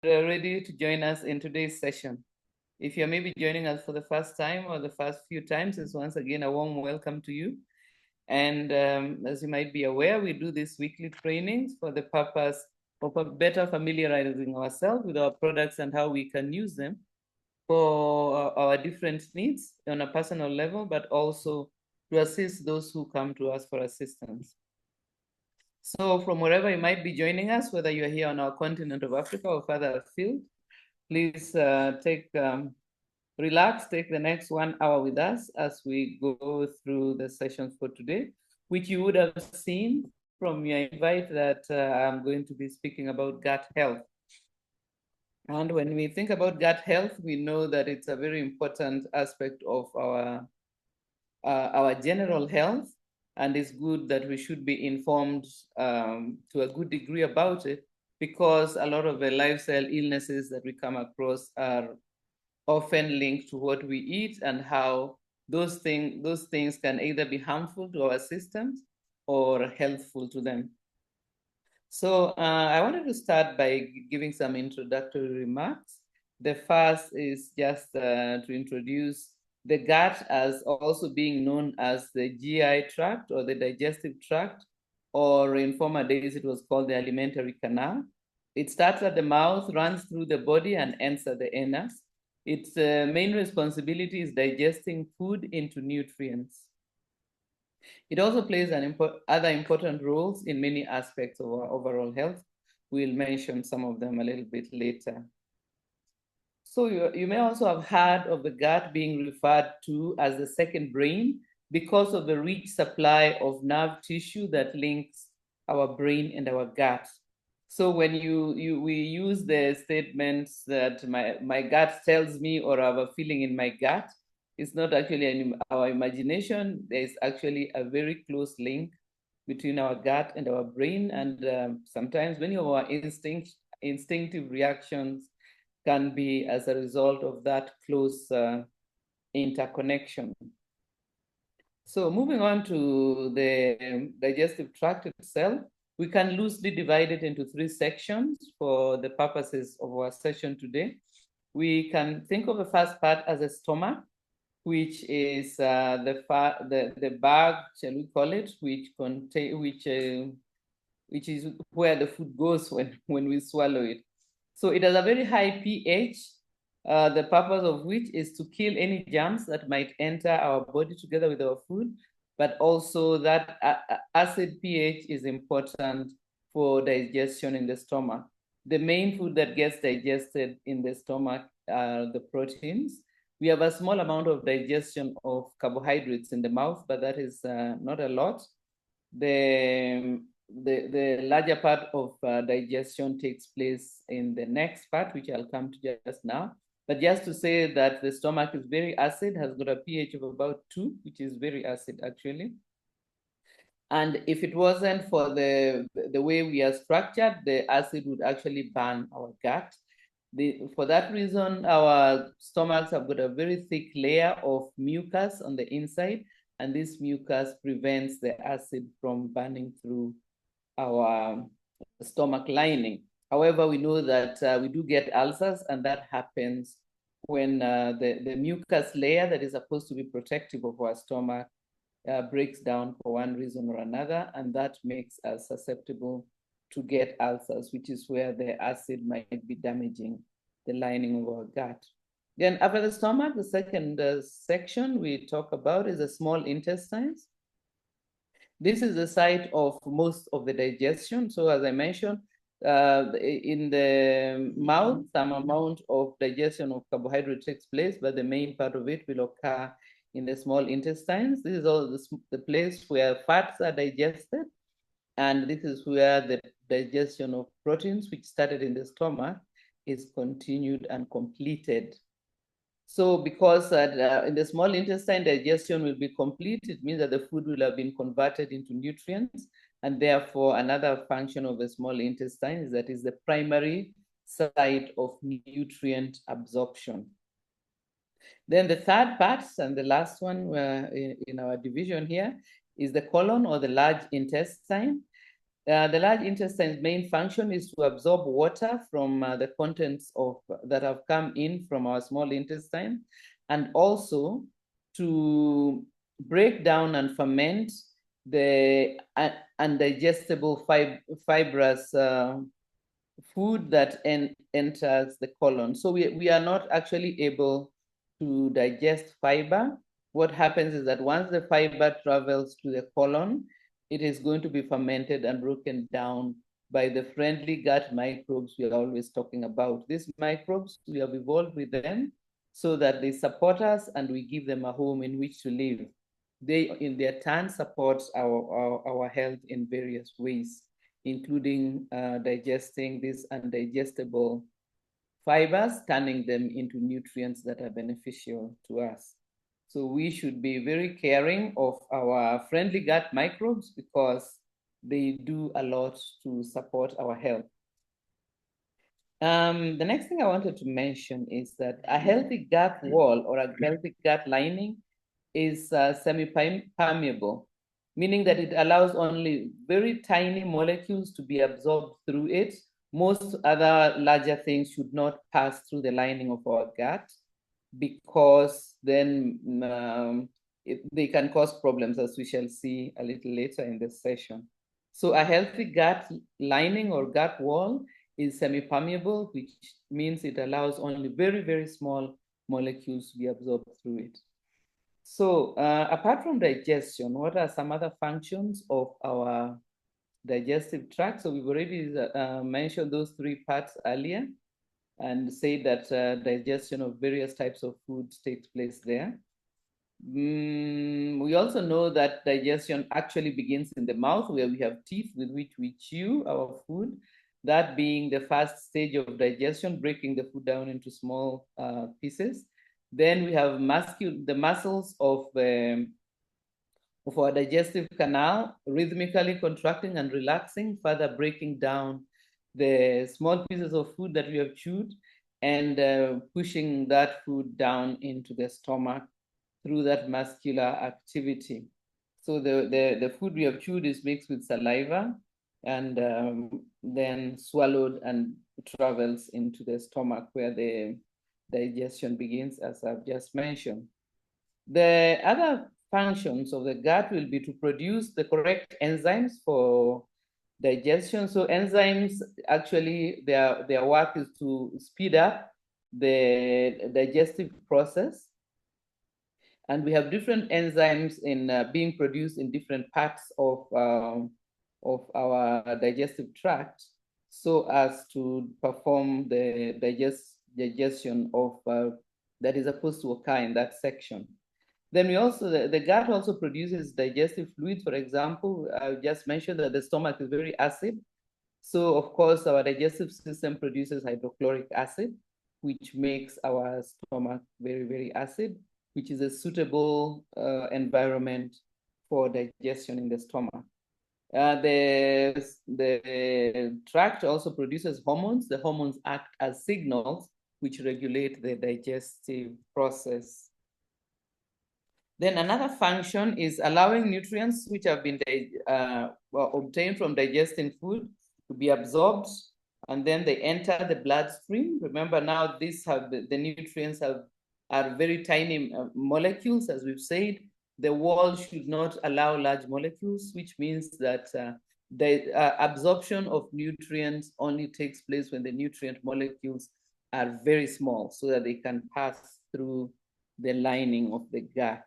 ready to join us in today's session. If you're maybe joining us for the first time or the first few times, it's once again a warm welcome to you. And as you might be aware, we do these weekly trainings for the purpose of better familiarizing ourselves with our products and how we can use them for our different needs on a personal level, but also to assist those who come to us for assistance. So from wherever you might be joining us, whether you're here on our continent of Africa or further afield, please relax, take the next 1 hour with us as we go through the sessions for today, which you would have seen from your invite that I'm going to be speaking about gut health. And when we think about gut health, we know that it's a very important aspect of our general health, and it's good that we should be informed to a good degree about it, because a lot of the lifestyle illnesses that we come across are often linked to what we eat and how those things can either be harmful to our systems or helpful to them. So I wanted to start by giving some introductory remarks. The first is just to introduce the gut as also being known as the GI tract or the digestive tract, or in former days it was called the alimentary canal. It starts at the mouth, runs through the body, and ends at the anus. Its main responsibility is digesting food into nutrients. It also plays other important roles in many aspects of our overall health. We'll mention some of them a little bit later. So you may also have heard of the gut being referred to as the second brain because of the rich supply of nerve tissue that links our brain and our gut. So when we use the statements that my gut tells me, or I have a feeling in my gut, it's not actually our imagination. There's actually a very close link between our gut and our brain. And sometimes many of our instinctive reactions can be as a result of that close interconnection. So moving on to the digestive tract itself, we can loosely divide it into 3 sections for the purposes of our session today. We can think of the first part as a stomach, which is the bag, shall we call it, which is where the food goes when we swallow it. So it has a very high pH, the purpose of which is to kill any germs that might enter our body together with our food, but also that acid pH is important for digestion in the stomach. The main food that gets digested in the stomach are the proteins. We have a small amount of digestion of carbohydrates in the mouth, but that is not a lot. The larger part of digestion takes place in the next part, which I'll come to just now. But just to say that the stomach is very acid, has got a pH of about 2, which is very acid actually. And if it wasn't for the way we are structured, the acid would actually burn our gut. For that reason, our stomachs have got a very thick layer of mucus on the inside, and this mucus prevents the acid from burning through our stomach lining. However, we know that we do get ulcers, and that happens when the mucus layer that is supposed to be protective of our stomach breaks down for one reason or another, and that makes us susceptible to get ulcers, which is where the acid might be damaging the lining of our gut. Then after the stomach, the second section we talk about is the small intestines. This is the site of most of the digestion. So as I mentioned, in the mouth, some amount of digestion of carbohydrate takes place, but the main part of it will occur in the small intestines. This is all the place where fats are digested, and this is where the digestion of proteins, which started in the stomach, is continued and completed. So because in the small intestine, digestion will be complete, it means that the food will have been converted into nutrients, and therefore another function of the small intestine is that is the primary site of nutrient absorption. Then the third part, and the last one in our division here, is the colon or the large intestine. The large intestine's main function is to absorb water from the contents that have come in from our small intestine, and also to break down and ferment the undigestible fibrous food that enters the colon. So we are not actually able to digest fiber. What happens is that once the fiber travels to the colon, it is going to be fermented and broken down by the friendly gut microbes we are always talking about. These microbes, we have evolved with them so that they support us and we give them a home in which to live. They, in their turn, support our health in various ways, including digesting these undigestible fibers, turning them into nutrients that are beneficial to us. So we should be very caring of our friendly gut microbes because they do a lot to support our health. The next thing I wanted to mention is that a healthy gut wall or a healthy gut lining is semi-permeable, meaning that it allows only very tiny molecules to be absorbed through it. Most other larger things should not pass through the lining of our gut because then they can cause problems, as we shall see a little later in this session. So a healthy gut lining or gut wall is semi-permeable, which means it allows only very, very small molecules to be absorbed through it. So apart from digestion, what are some other functions of our digestive tract? So we've already mentioned those three parts earlier and say that digestion of various types of foods takes place there. We also know that digestion actually begins in the mouth, where we have teeth with which we chew our food, that being the first stage of digestion, breaking the food down into small pieces. Then we have the muscles of our digestive canal rhythmically contracting and relaxing, further breaking down the small pieces of food that we have chewed and pushing that food down into the stomach through that muscular activity. So the food we have chewed is mixed with saliva and then swallowed and travels into the stomach where the digestion begins, as I've just mentioned. The other functions of the gut will be to produce the correct enzymes for digestion. So enzymes, actually, their work is to speed up the digestive process. And we have different enzymes in being produced in different parts of our digestive tract, so as to perform the digestion of that is supposed to occur in that section. Then we also, the gut also produces digestive fluids. For example, I just mentioned that the stomach is very acid. So of course, our digestive system produces hydrochloric acid, which makes our stomach very, very acid, which is a suitable environment for digestion in the stomach. The tract also produces hormones. The hormones act as signals which regulate the digestive process. Then another function is allowing nutrients which have been obtained from digesting food to be absorbed, and then they enter the bloodstream. Remember now, the nutrients are very tiny molecules, as we've said. The wall should not allow large molecules, which means that the absorption of nutrients only takes place when the nutrient molecules are very small, so that they can pass through the lining of the gut.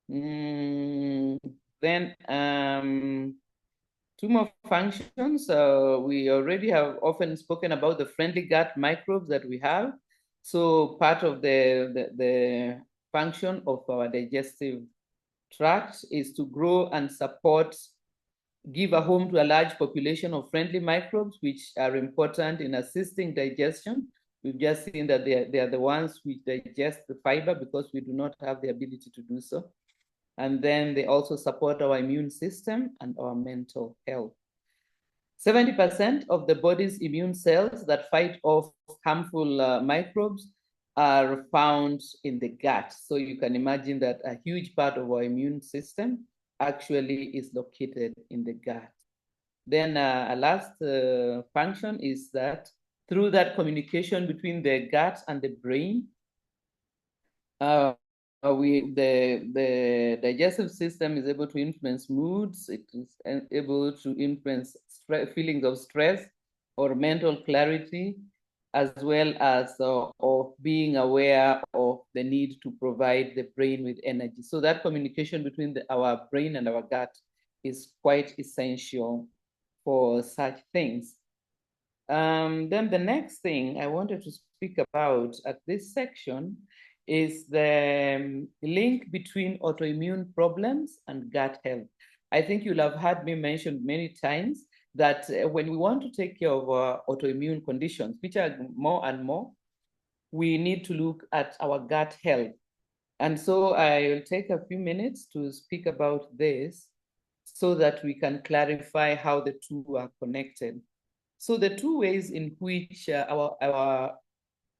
Then two more functions. We already have often spoken about the friendly gut microbes that we have. So part of the function of our digestive tract is to grow and give a home to a large population of friendly microbes, which are important in assisting digestion. We've just seen that they are the ones which digest the fiber because we do not have the ability to do so. And then they also support our immune system and our mental health. 70% of the body's immune cells that fight off harmful microbes are found in the gut. So you can imagine that a huge part of our immune system actually is located in the gut. Then a last function is that through that communication between the gut and the brain, the digestive system is able to influence moods. It is able to influence feelings of stress or mental clarity, as well as of being aware of the need to provide the brain with energy. So that communication between our brain and our gut is quite essential for such things. Then the next thing I wanted to speak about at this section is the link between autoimmune problems and gut health. I think you'll have heard me mention many times that when we want to take care of our autoimmune conditions, which are more and more, we need to look at our gut health. And so I'll take a few minutes to speak about this so that we can clarify how the two are connected. So the two ways in which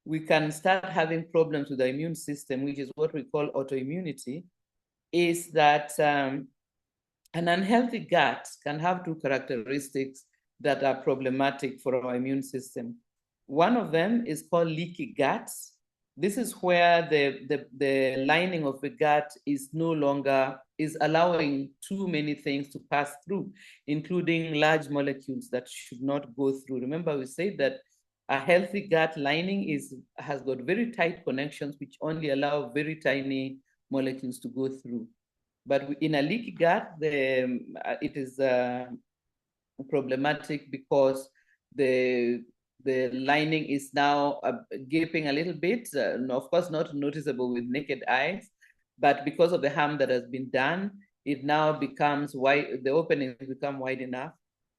we can start having problems with the immune system, which is what we call autoimmunity, is that an unhealthy gut can have two characteristics that are problematic for our immune system. One of them is called leaky guts. This is where the lining of the gut is no longer allowing too many things to pass through, including large molecules that should not go through. Remember, we said that a healthy gut lining has got very tight connections, which only allow very tiny molecules to go through. But in a leaky gut, it is problematic because the lining is now gaping a little bit, of course not noticeable with naked eyes, but because of the harm that has been done, it now becomes wide, the openings become wide enough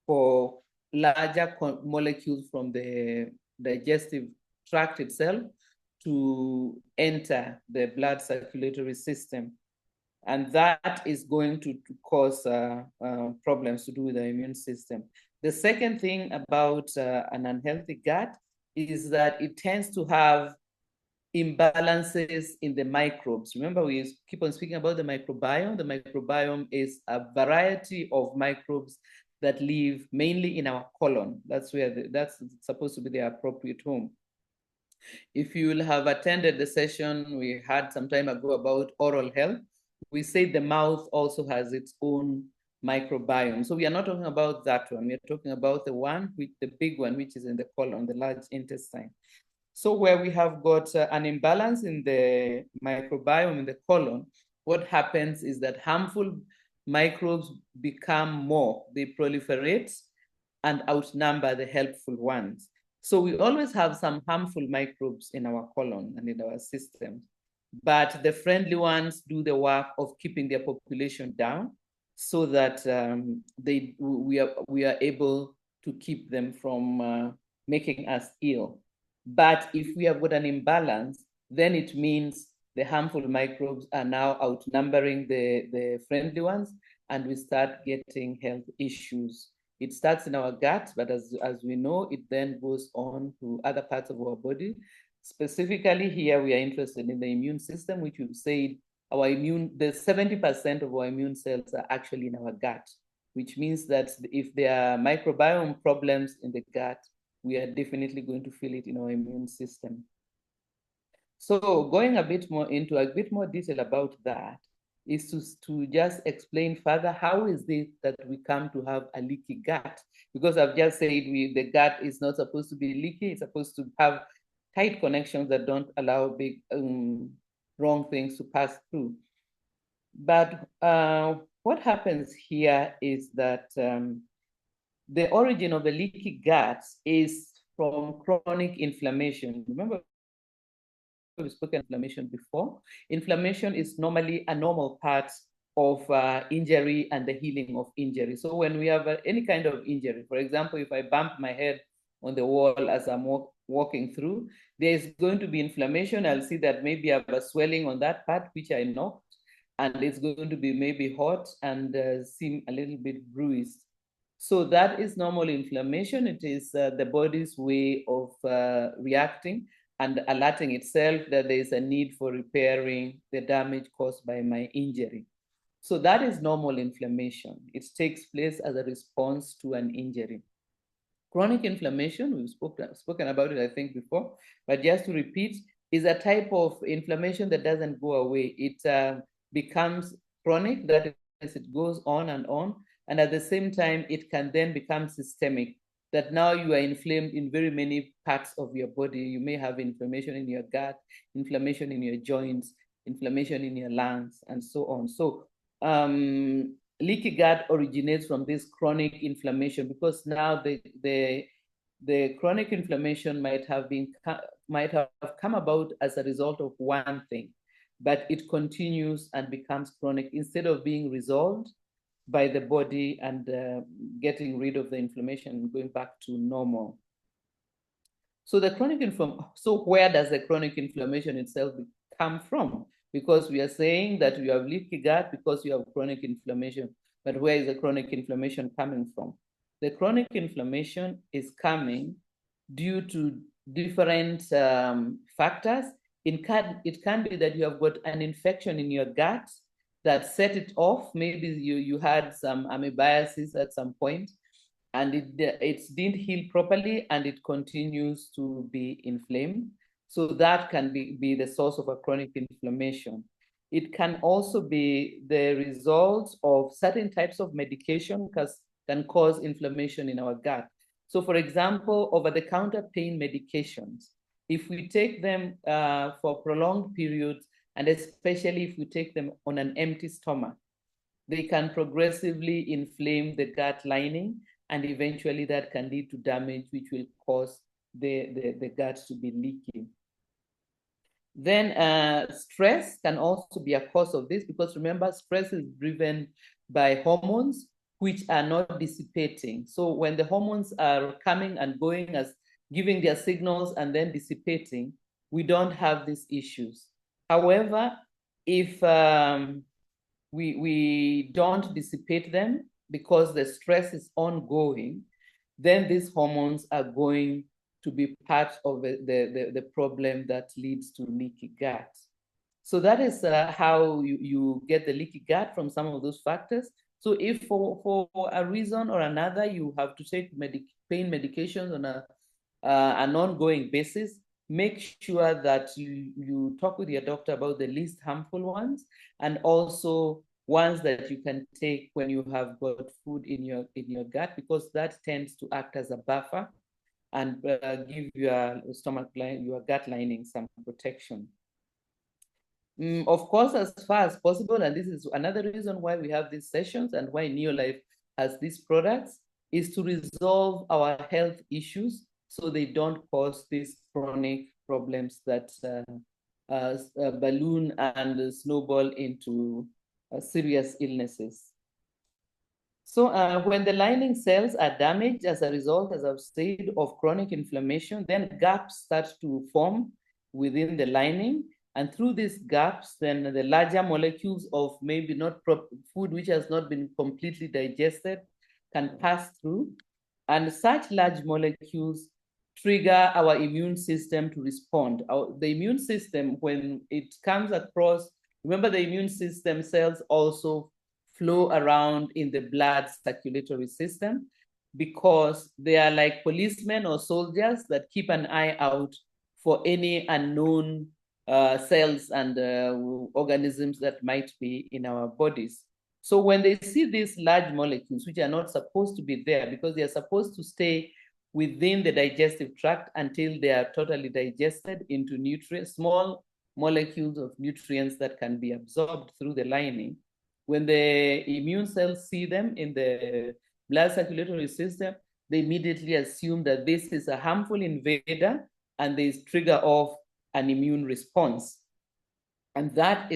for larger molecules from the digestive tract itself to enter the blood circulatory system. And that is going to cause problems to do with the immune system. The second thing about an unhealthy gut is that it tends to have imbalances in the microbes. Remember, we keep on speaking about the microbiome. The microbiome is a variety of microbes that live mainly in our colon. That's where that's supposed to be the appropriate home. If you will have attended the session we had some time ago about oral health, we say the mouth also has its own microbiome. So we are not talking about that one. We are talking about the big one, which is in the colon, the large intestine. So where we have got an imbalance in the microbiome in the colon, what happens is that harmful microbes become more, they proliferate and outnumber the helpful ones. So we always have some harmful microbes in our colon and in our systems, but the friendly ones do the work of keeping their population down so that we are able to keep them from making us ill. But if we have got an imbalance, then it means the harmful microbes are now outnumbering the friendly ones, and we start getting health issues. It starts in our gut, but as we know, it then goes on to other parts of our body. Specifically here, we are interested in the immune system, which we've said the 70% of our immune cells are actually in our gut, which means that if there are microbiome problems in the gut, we are definitely going to feel it in our immune system. So going into a bit more detail about that is to just explain further how is it that we come to have a leaky gut? Because I've just said the gut is not supposed to be leaky, it's supposed to have tight connections that don't allow big wrong things to pass through. But what happens here is that the origin of the leaky gut is from chronic inflammation. Remember, we've spoken inflammation before. Inflammation is normally a normal part of injury and the healing of injury. So when we have any kind of injury, for example, if I bump my head on the wall as I'm walking through, there's going to be inflammation. I'll see that maybe I have a swelling on that part, which I knocked, and it's going to be maybe hot and seem a little bit bruised. So that is normal inflammation. It is the body's way of reacting and alerting itself that there is a need for repairing the damage caused by my injury. So that is normal inflammation. It takes place as a response to an injury. Chronic inflammation, we've spoken about it, I think, before, but just to repeat, is a type of inflammation that doesn't go away. It becomes chronic, that is, it goes on, and at the same time, it can then become systemic, that now you are inflamed in very many parts of your body. You may have inflammation in your gut, inflammation in your joints, inflammation in your lungs, and so on. So leaky gut originates from this chronic inflammation, because now the chronic inflammation might have come about as a result of one thing, but it continues and becomes chronic instead of being resolved by the body and getting rid of the inflammation and going back to normal. So where does the chronic inflammation itself come from? Because we are saying that you have leaky gut because you have chronic inflammation, but where is the chronic inflammation coming from? The chronic inflammation is coming due to different factors. It can be that you have got an infection in your gut that set it off. Maybe you had some amoebiasis at some point, and it didn't heal properly, and it continues to be inflamed. So that can be the source of a chronic inflammation. It can also be the result of certain types of medication, because can cause inflammation in our gut. So for example, over-the-counter pain medications, if we take them for prolonged periods, and especially if we take them on an empty stomach, they can progressively inflame the gut lining, and eventually that can lead to damage, which will cause the gut to be leaky. Then stress can also be a cause of this, because remember, stress is driven by hormones which are not dissipating. So when the hormones are coming and going, as giving their signals and then dissipating, we don't have these issues. However, if we don't dissipate them because the stress is ongoing, then these hormones are going to be part of the problem that leads to leaky gut. So that is how you get the leaky gut, from some of those factors. So if for a reason or another you have to take pain medications on an ongoing basis, make sure that you talk with your doctor about the least harmful ones, and also ones that you can take when you have got food in your gut, because that tends to act as a buffer and give your your gut lining some protection. Of course, as far as possible, and this is another reason why we have these sessions and why Neolife has these products, is to resolve our health issues so they don't cause these chronic problems that balloon and snowball into serious illnesses. So when the lining cells are damaged as a result, as I've said, of chronic inflammation, then gaps start to form within the lining. And through these gaps, then the larger molecules of maybe not food which has not been completely digested can pass through. And such large molecules trigger our immune system to respond. The immune system, when it comes across, remember the immune system cells also flow around in the blood circulatory system, because they are like policemen or soldiers that keep an eye out for any unknown cells and organisms that might be in our bodies. So when they see these large molecules, which are not supposed to be there, because they are supposed to stay within the digestive tract until they are totally digested into nutrients, small molecules of nutrients that can be absorbed through the lining. When the immune cells see them in the blood circulatory system, they immediately assume that this is a harmful invader, and they trigger off an immune response. And that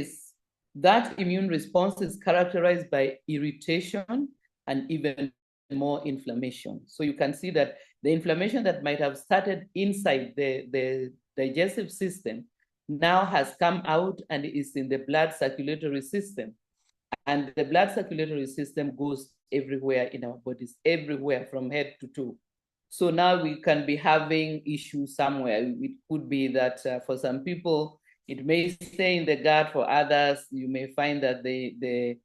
immune response is characterized by irritation and even more inflammation. So you can see that the inflammation that might have started inside the digestive system now has come out and is in the blood circulatory system. And the blood circulatory system goes everywhere in our bodies, everywhere from head to toe. So now we can be having issues somewhere. It could be that for some people, it may stay in the gut. For others, you may find that the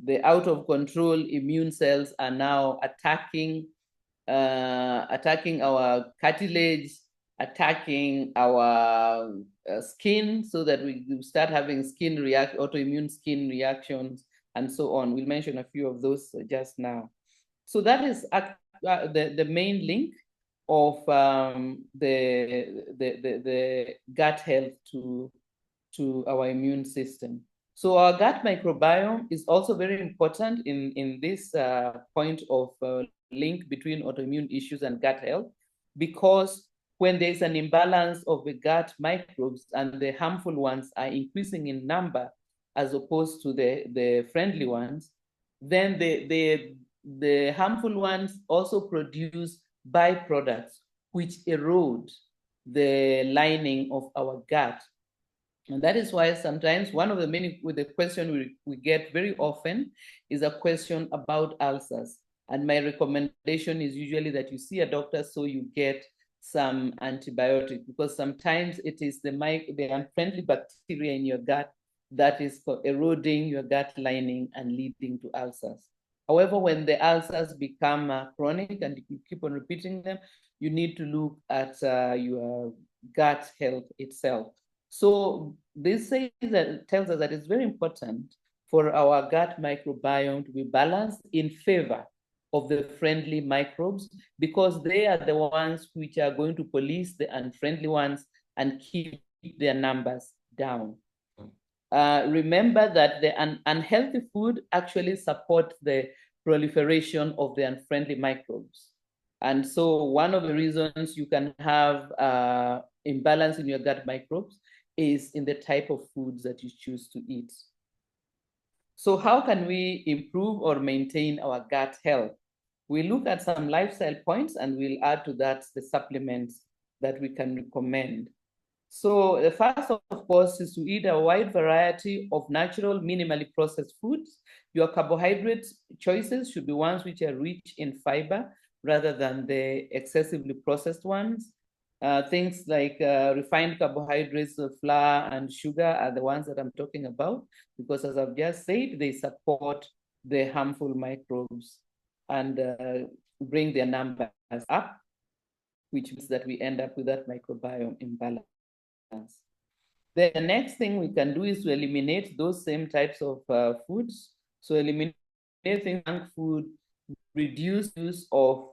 the out of control immune cells are now attacking our cartilage, attacking our skin, so that we start having autoimmune skin reactions, and so on. We'll mention a few of those just now. So that is the main link of the gut health to our immune system. So our gut microbiome is also very important in this point of link between autoimmune issues and gut health, because when there's an imbalance of the gut microbes and the harmful ones are increasing in number as opposed to the friendly ones, then the harmful ones also produce byproducts which erode the lining of our gut. And that is why sometimes one of the many with the question we get very often is a question about ulcers. And my recommendation is usually that you see a doctor so you get some antibiotic, because sometimes it is the unfriendly bacteria in your gut that is eroding your gut lining and leading to ulcers. However, when the ulcers become chronic and you keep on repeating them, you need to look at your gut health itself. So this tells us that it's very important for our gut microbiome to be balanced in favor of the friendly microbes, because they are the ones which are going to police the unfriendly ones and keep their numbers down. Remember that the unhealthy food actually supports the proliferation of the unfriendly microbes. And so one of the reasons you can have imbalance in your gut microbes is in the type of foods that you choose to eat. So how can we improve or maintain our gut health? We look at some lifestyle points, and we'll add to that the supplements that we can recommend. So the first, of course, is to eat a wide variety of natural, minimally processed foods. Your carbohydrate choices should be ones which are rich in fiber rather than the excessively processed ones. Things like refined carbohydrates, flour and sugar are the ones that I'm talking about, because as I've just said, they support the harmful microbes and bring their numbers up, which means that we end up with that microbiome imbalance. The next thing we can do is to eliminate those same types of foods. So eliminate junk food, reduce use of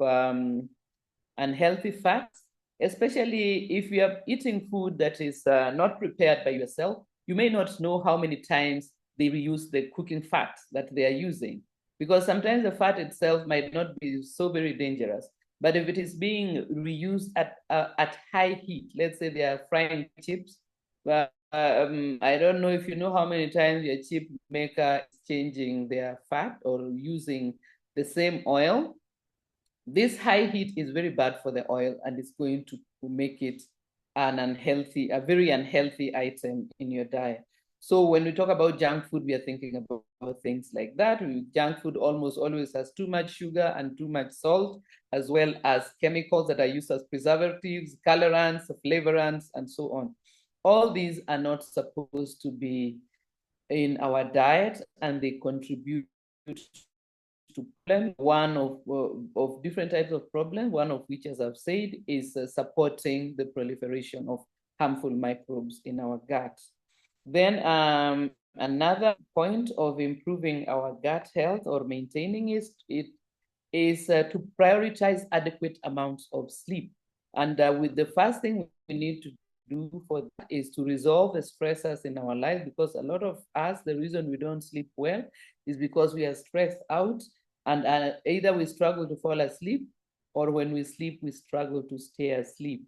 unhealthy fats, especially if you are eating food that is not prepared by yourself. You may not know how many times they reuse the cooking fat that they are using, because sometimes the fat itself might not be so very dangerous. But if it is being reused at high heat, let's say they are frying chips, I don't know if you know how many times your chip maker is changing their fat or using the same oil. This high heat is very bad for the oil, and it's going to make it a very unhealthy item in your diet. So when we talk about junk food, we are thinking about things like that. Junk food almost always has too much sugar and too much salt, as well as chemicals that are used as preservatives, colorants, flavorants, and so on. All these are not supposed to be in our diet, and they contribute to problem. One of different types of problem, one of which, as I've said, is supporting the proliferation of harmful microbes in our gut. Then another point of improving our gut health or maintaining is to prioritize adequate amounts of sleep. And with the first thing we need to do for that is to resolve the stressors in our life, because a lot of us, the reason we don't sleep well is because we are stressed out, and either we struggle to fall asleep, or when we sleep, we struggle to stay asleep.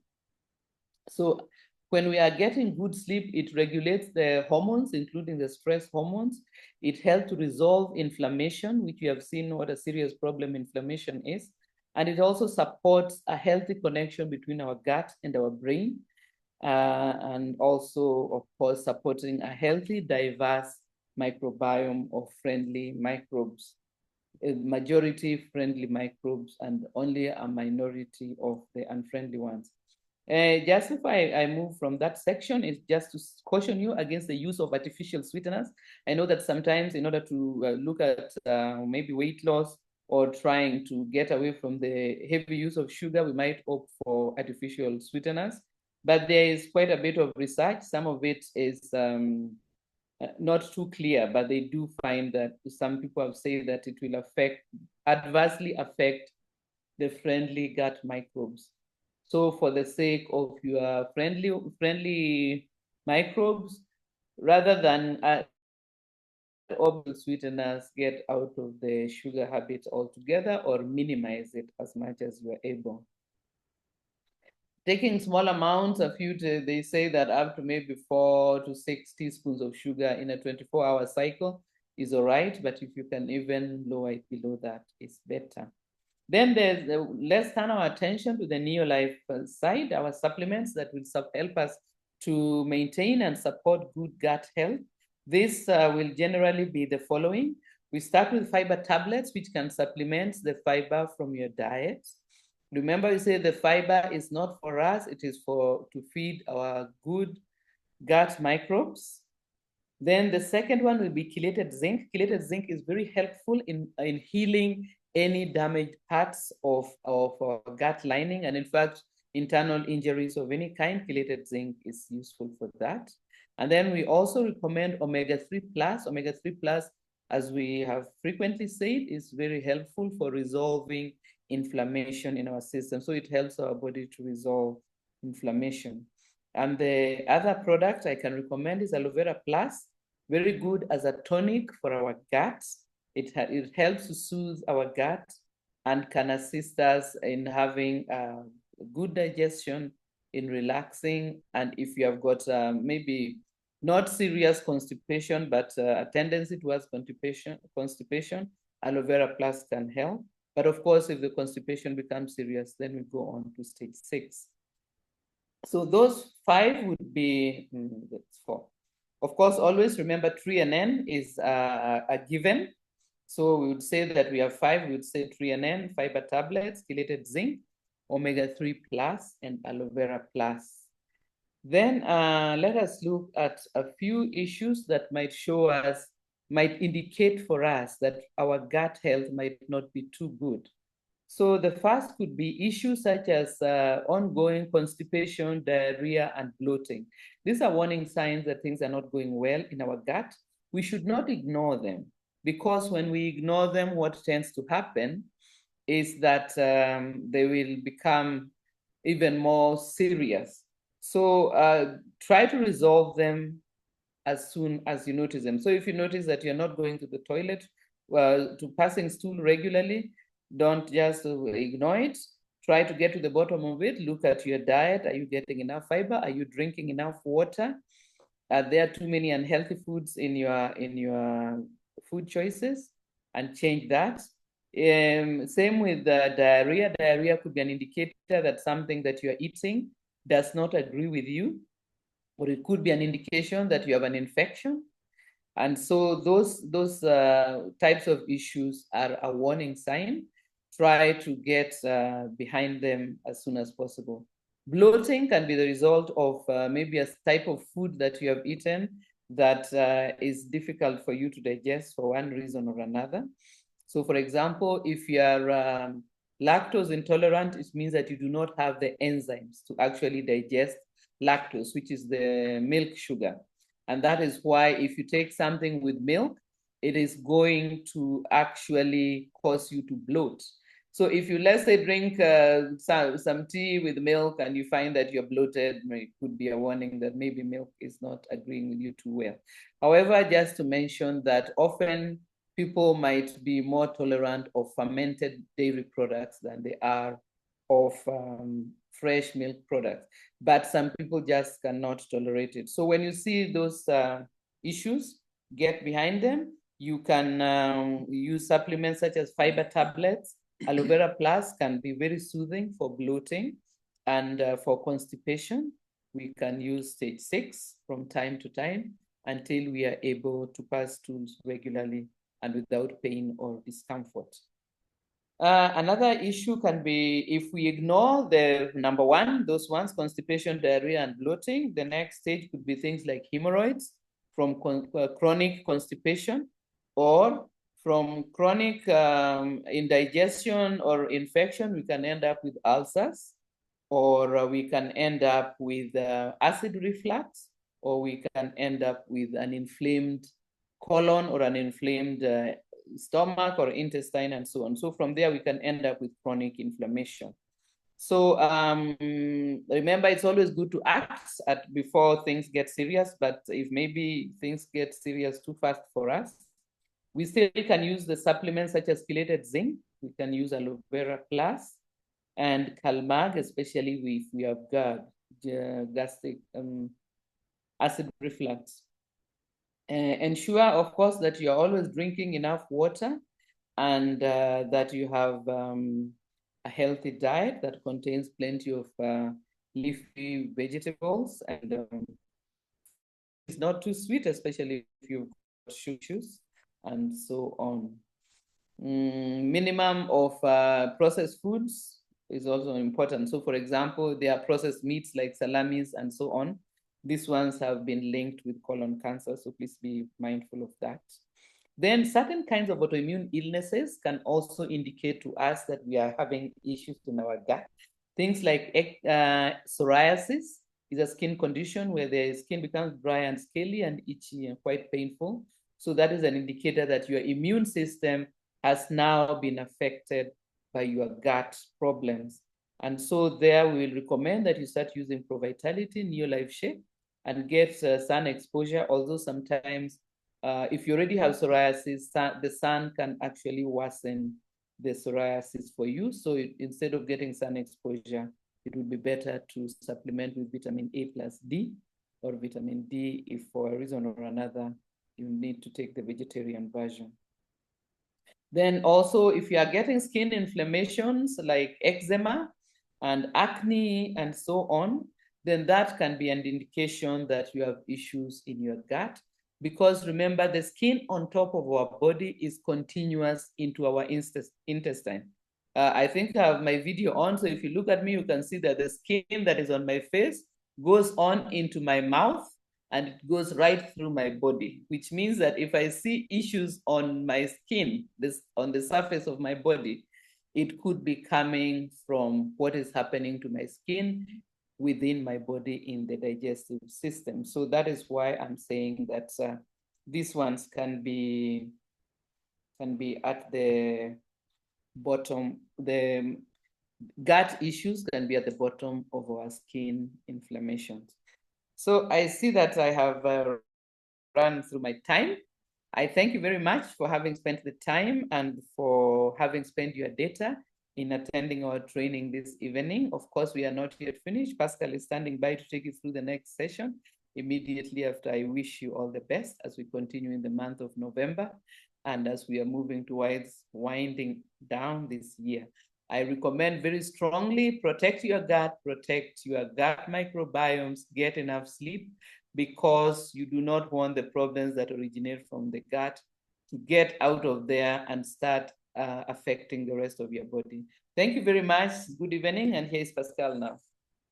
So when we are getting good sleep, it regulates the hormones, including the stress hormones. It helps to resolve inflammation, which we have seen what a serious problem inflammation is. And it also supports a healthy connection between our gut and our brain. And also, of course, supporting a healthy, diverse microbiome of friendly microbes, a majority friendly microbes, and only a minority of the unfriendly ones. Just if I move from that section, is just to caution you against the use of artificial sweeteners. I know that sometimes in order to look at maybe weight loss or trying to get away from the heavy use of sugar, we might opt for artificial sweeteners. But there is quite a bit of research. Some of it is not too clear, but they do find that some people have said that it will adversely affect the friendly gut microbes. So for the sake of your friendly microbes, rather than all sweeteners, get out of the sugar habit altogether or minimize it as much as you are able. Taking small amounts of they say that up to maybe 4 to 6 teaspoons of sugar in a 24-hour cycle is all right, but if you can even lower it below that, it's better. Then let's turn our attention to the Neolife side, our supplements that will help us to maintain and support good gut health. This will generally be the following. We start with fiber tablets, which can supplement the fiber from your diet. Remember, you say the fiber is not for us, it is to feed our good gut microbes. Then the second one will be chelated zinc. Chelated zinc is very helpful in healing any damaged parts of our gut lining. And in fact, internal injuries of any kind, chelated zinc is useful for that. And then we also recommend omega-3 plus. Omega-3 plus, as we have frequently said, is very helpful for resolving inflammation in our system. So it helps our body to resolve inflammation. And the other product I can recommend is aloe vera plus, very good as a tonic for our guts. It helps to soothe our gut and can assist us in having good digestion, in relaxing. And if you have got maybe not serious constipation, but a tendency towards constipation, aloe vera plus can help. But of course, if the constipation becomes serious, then we go on to stage 6. So those 5 would be, that's 4. Of course, always remember N is a given. So we would say that we have 5, we would say N, fiber tablets, chelated zinc, omega-3 plus, and aloe vera plus. Then let us look at a few issues that might indicate for us that our gut health might not be too good. So the first could be issues such as ongoing constipation, diarrhea, and bloating. These are warning signs that things are not going well in our gut. We should not ignore them, because when we ignore them, what tends to happen is that they will become even more serious. So try to resolve them as soon as you notice them. So if you notice that you're not going to the toilet, to passing stool regularly, don't just ignore it. Try to get to the bottom of it. Look at your diet. Are you getting enough fiber? Are you drinking enough water? Are there too many unhealthy foods in your food choices? And change that. Same with diarrhea. Diarrhea could be an indicator that something that you're eating does not agree with you, or it could be an indication that you have an infection. And so those types of issues are a warning sign. Try to get behind them as soon as possible. Bloating can be the result of maybe a type of food that you have eaten that is difficult for you to digest for one reason or another. So for example, if you are lactose intolerant, it means that you do not have the enzymes to actually digest lactose, which is the milk sugar. And that is why if you take something with milk, it is going to actually cause you to bloat. So if you, let's say, drink some tea with milk and you find that you're bloated, it could be a warning that maybe milk is not agreeing with you too well. However, just to mention that often people might be more tolerant of fermented dairy products than they are of fresh milk products. But some people just cannot tolerate it. So when you see those issues, get behind them. You can use supplements such as fiber tablets. Aloe vera plus can be very soothing for bloating, and for constipation, we can use stage 6 from time to time until we are able to pass stools regularly and without pain or discomfort. Another issue can be if we ignore the number one, those ones, constipation, diarrhea, and bloating, the next stage could be things like hemorrhoids from chronic constipation, or from chronic indigestion or infection, we can end up with ulcers, or we can end up with acid reflux, or we can end up with an inflamed colon or an inflamed stomach or intestine and so on. So from there, we can end up with chronic inflammation. So remember, it's always good to act before things get serious, but if maybe things get serious too fast for us, we still can use the supplements such as chelated zinc. We can use aloe vera plus and Calmag, especially if we have gastric acid reflux. Ensure, of course, that you're always drinking enough water, and that you have a healthy diet that contains plenty of leafy vegetables, and it's not too sweet, especially if you've got issues, and so on. Minimum of processed foods is also important. So, for example, there are processed meats like salamis and so on. These ones have been linked with colon cancer, so please be mindful of that. Then certain kinds of autoimmune illnesses can also indicate to us that we are having issues in our gut. Things like psoriasis is a skin condition where the skin becomes dry and scaly and itchy and quite painful. So that is an indicator that your immune system has now been affected by your gut problems. And so there we will recommend that you start using ProVitality, Neolife Shake, and get sun exposure, although sometimes if you already have psoriasis, the sun can actually worsen the psoriasis for you. So instead of getting sun exposure, it would be better to supplement with vitamin A plus D or vitamin D if for a reason or another you need to take the vegetarian version. Then also, if you are getting skin inflammations like eczema and acne and so on, then that can be an indication that you have issues in your gut. Because remember, the skin on top of our body is continuous into our intestine. I think I have my video on, so if you look at me, you can see that the skin that is on my face goes on into my mouth, and it goes right through my body, which means that if I see issues on my skin, on the surface of my body, it could be coming from what is happening to my skin within my body in the digestive system. So that is why I'm saying that these ones can be at the bottom. The gut issues can be at the bottom of our skin inflammations. So I see that I have run through my time. I thank you very much for having spent the time and for having spent your data in attending our training this evening. Of course, we are not yet finished. Pascal is standing by to take you through the next session immediately after. I wish you all the best as we continue in the month of November and as we are moving towards winding down this year. I recommend very strongly protect your gut microbiomes, get enough sleep, because you do not want the problems that originate from the gut to get out of there and start affecting the rest of your body. Thank you very much. Good evening. And here's Pascal now.